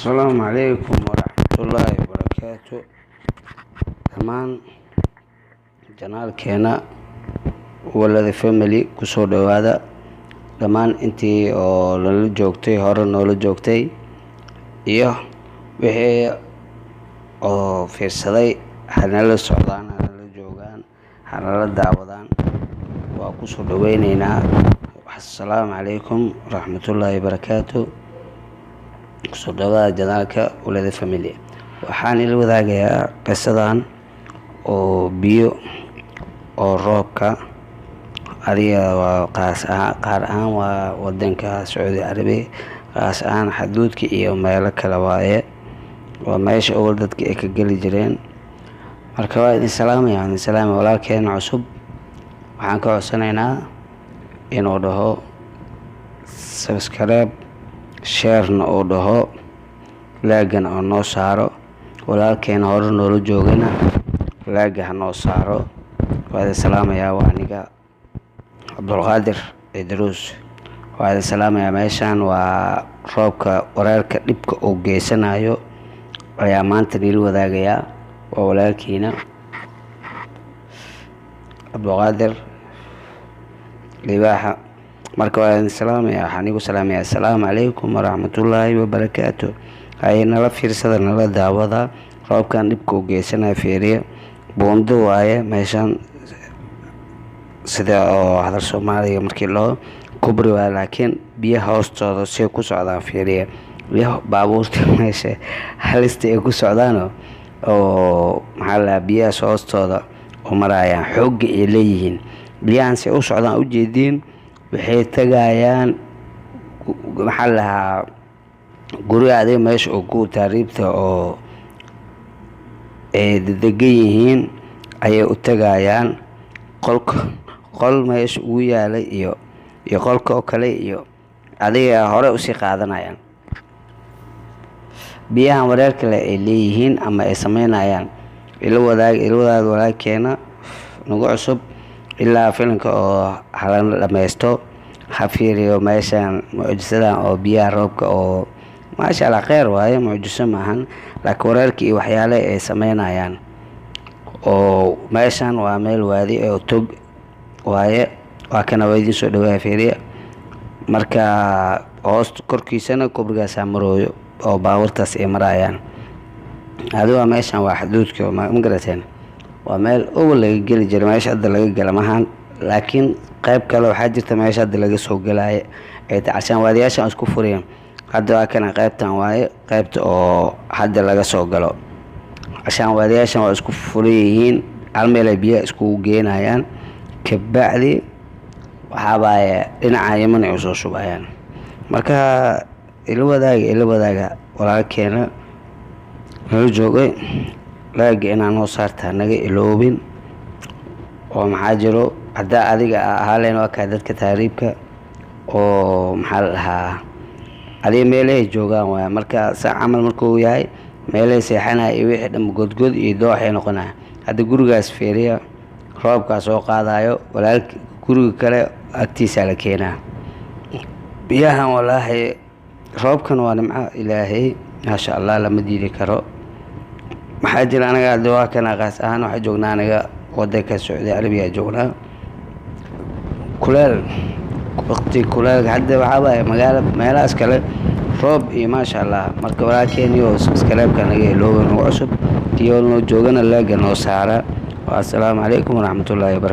السلام عليكم ورحمة الله وبركاته. دمان janaalkeena Walada Family kusoo dhawaada. Dhammaan intii oo nala joogtay hore noola joogtay iyo wixii oo fiirsaday hanala socdaan hanala joogaan hanala daawadaan waa kusoo dhaweyneynaa. Assalaamu calaykum waraxmatullaahi wabarakaatu. kusoo dhawaada janaalka Walada Family. Waxaan ila wadaagayaa qisadan oo biyo oo roobka ariga waa qaar ahaan waa wadanka Saudi Arabia, qaas ahaan xuduudka iyo meelo kale waaye. waa meesha oo dadka ay ka gali jireen. Marka waa idin salaamaya walaalkeena cusub. Waxaan ka codsanaynaa inuu dhaho subscribe, share-na oo dhaho, like-na oo noo saaro. walaalkeena hore noola joogana like ha noo saaro. waa idin salaamaya. waa aniga Cabdulqaadir Idruus. waa idin salaamaya. meeshaan waa roobka wareerka dhibka uu geysanayo ayaa maanta nila wadaagayaa. waa walaalkiina Cabdulqaadir libaaxa. marka waa idin salaamaya. waxaan igu salaamaya assalaamu calaykum waraxmatullaahi wabarakaatu. hay nala fiirsada, nala daawada. roobkan dhibka uu geysanayo fiiriya. buundo waaye meeshaan, sida oo hadal Soomaaliga markii loo kubri waa, laakiin biyaha hoostooda si ku socdaan fiiriya. biyaha baabuurta meesha halista ay ku socdaan oo biyaha hoostooda oo marayaan xoog ay leeyihiin. biyahan si u socdaan u jeedin waxay tagayaan guriga meesha oo ku taariibta oo ay degan yihiin ayay u tagayaan. qol meesha uu yaalay iyo qolka oo kale iyo adiga hore u sii qaadanayaan. biyahan wareer kale ay leeyihiin ama ay sameynayaan. ila wadaag walaalkeena nagu cusub ilaa filimka oo halan dhameysto ha fiiriyo meeshaan mucjisadan oo biyaha roobka oo maasha Allah khayr waaye, mucjiso maahan, laakiin wareerka iyo waxyaalo ay sameynayaan. oo meeshaan waa meel waadi oo tog waaye. waa kana waa idin soo dhawaaya fiiriya. marka hoosta korkiisana kubrigaas marooyo oo baabuurtaas ay marayaan. waa meeshaan waa xuduudka ma garateen. waa meel oo laga geli jiray. meesha hadda laga gala maahan, laakiin qayb kale waxaa jirta meesha hadda laga soo galaayo ay tacashaan waadiyaashan isku fureen. hadda waa kana qaybtan waaye, qaybta oo hadda laga soo galo. cashaan waadiyaashan waa isku furan yihiin, hal meel ay biyaha iskugu geenayaan. kabacdi waxaa dhinaca Yemen ay soo shubayaan. marka ila wadaaga walaalkeena nala joogay laag inaan noo saartaa naga iloobin. oo maxaa jiro hadda adiga ahaaleen waa ka dadka taariibka oo adiga meelay joogaan waa. marka saa camal markuu yahay meelay seexanaya iyo wixii dhan godgod iyo dooxay noqonaya. hadda gurigaas fiiriya, roobkaas oo qaadayo walaalka guriga kale agtiisa la keenaa. biyahan walaahi roobkan waa nimco Ilaahay maasha Allah, lama diidi karo. maxaa jira anaga hadda waa kana qaas ahaan waxa joognaa anaga wadanka Saudi Arabia joognaa. waqti kuleel hadda waxaa magaalo meelahaas kale roob iyo maasha Allah. marka walaalkeeniyo subscribe-ka naga iloobo nagu cusub iyo noo joogana like noo saara. assalaamu calaykum waraxmatullaahi wabarakaatu.